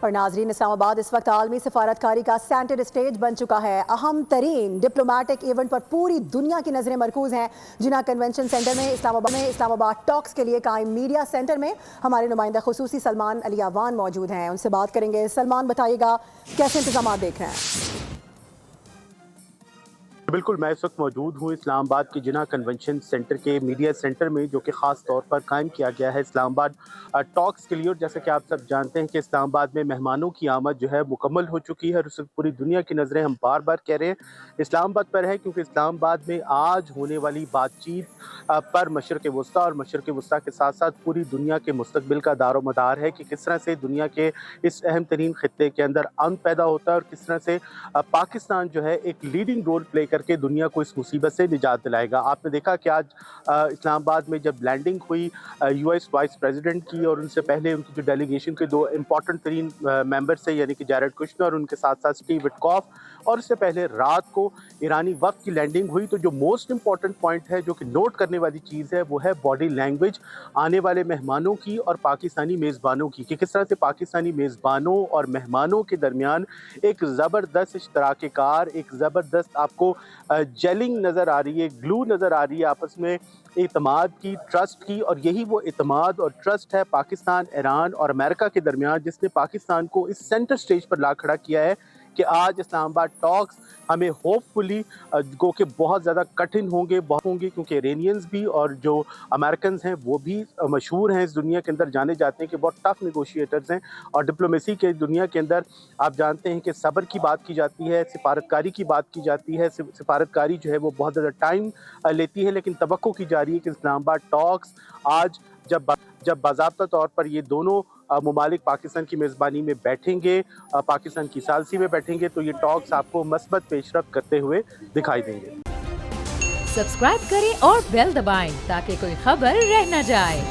اور ناظرین، اسلام آباد اس وقت عالمی سفارتکاری کا سینٹر اسٹیج بن چکا ہے۔ اہم ترین ڈپلومیٹک ایونٹ پر پوری دنیا کی نظریں مرکوز ہیں۔ جناح کنونشن سینٹر میں اسلام آباد ٹاکس کے لیے قائم میڈیا سینٹر میں ہمارے نمائندہ خصوصی سلمان علی آوان موجود ہیں، ان سے بات کریں گے۔ سلمان، بتائیے گا کیسے انتظامات دیکھ رہے ہیں؟ بالکل، میں اس وقت موجود ہوں اسلام آباد کے جناح کنونشن سینٹر کے میڈیا سینٹر میں، جو کہ خاص طور پر قائم کیا گیا ہے اسلام آباد ٹاکس کے لیے۔ اور جیسا کہ آپ سب جانتے ہیں کہ اسلام آباد میں مہمانوں کی آمد جو ہے مکمل ہو چکی ہے، اور اس وقت پوری دنیا کی نظریں ہم بار بار کہہ رہے ہیں اسلام آباد پر ہے، کیونکہ اسلام آباد میں آج ہونے والی بات چیت پر مشرق وسطیٰ اور مشرق وسطیٰ کے ساتھ ساتھ پوری دنیا کے مستقبل کا دار و مدار ہے کہ کس طرح سے دنیا کے اس اہم ترین خطے کے اندر امن پیدا ہوتا ہے، اور کس طرح سے پاکستان جو ہے ایک لیڈنگ رول پلے کر کے دنیا کو اس مصیبت سے نجات دلائے گا۔ آپ نے دیکھا کہ آج اسلام آباد میں جب لینڈنگ ہوئی یو ایس وائس پریزیڈنٹ کی، اور ان سے پہلے ان کی جو ڈیلیگیشن کے دو امپورٹنٹ ترین ممبرس ہیں، یعنی کہ جیرڈ کشنر اور ان کے ساتھ ساتھ اسٹیو وٹکوف، اور اس سے پہلے رات کو ایرانی وفد کی لینڈنگ ہوئی، تو جو موسٹ امپورٹنٹ پوائنٹ ہے، جو کہ نوٹ کرنے والی چیز ہے، وہ ہے باڈی لینگویج آنے والے مہمانوں کی اور پاکستانی میزبانوں کی، کہ کس طرح سے پاکستانی میزبانوں اور مہمانوں کے درمیان ایک زبردست اشتراک کار، ایک زبردست آپ کو جیلنگ نظر آ رہی ہے، گلو نظر آ رہی ہے آپس میں، اعتماد کی، ٹرسٹ کی۔ اور یہی وہ اعتماد اور ٹرسٹ ہے پاکستان، ایران اور امریکہ کے درمیان، جس نے پاکستان کو اس سینٹر سٹیج پر لا کھڑا کیا ہے کہ آج اسلام آباد ٹاکس ہمیں ہوپ فلی گو کہ بہت زیادہ کٹھن ہوں گے، کیونکہ ایرینینز بھی اور جو امریکنز ہیں وہ بھی مشہور ہیں اس دنیا کے اندر، جانے جاتے ہیں کہ بہت ٹف نیگوشیٹرز ہیں، اور ڈپلومیسی کے دنیا کے اندر آپ جانتے ہیں کہ صبر کی بات کی جاتی ہے، سفارتکاری کی بات کی جاتی ہے۔ سفارتکاری جو ہے وہ بہت زیادہ ٹائم لیتی ہے، لیکن توقع کی جا رہی ہے کہ اسلام آباد ٹاکس آج جب باضابطہ طور پر یہ دونوں ممالک پاکستان کی میزبانی میں بیٹھیں گے، پاکستان کی ثالثی میں بیٹھیں گے، تو یہ ٹاکس آپ کو مثبت پیش رفت کرتے ہوئے دکھائی دیں گے۔ سبسکرائب کریں اور بیل دبائیں تاکہ کوئی خبر رہ نہ جائے۔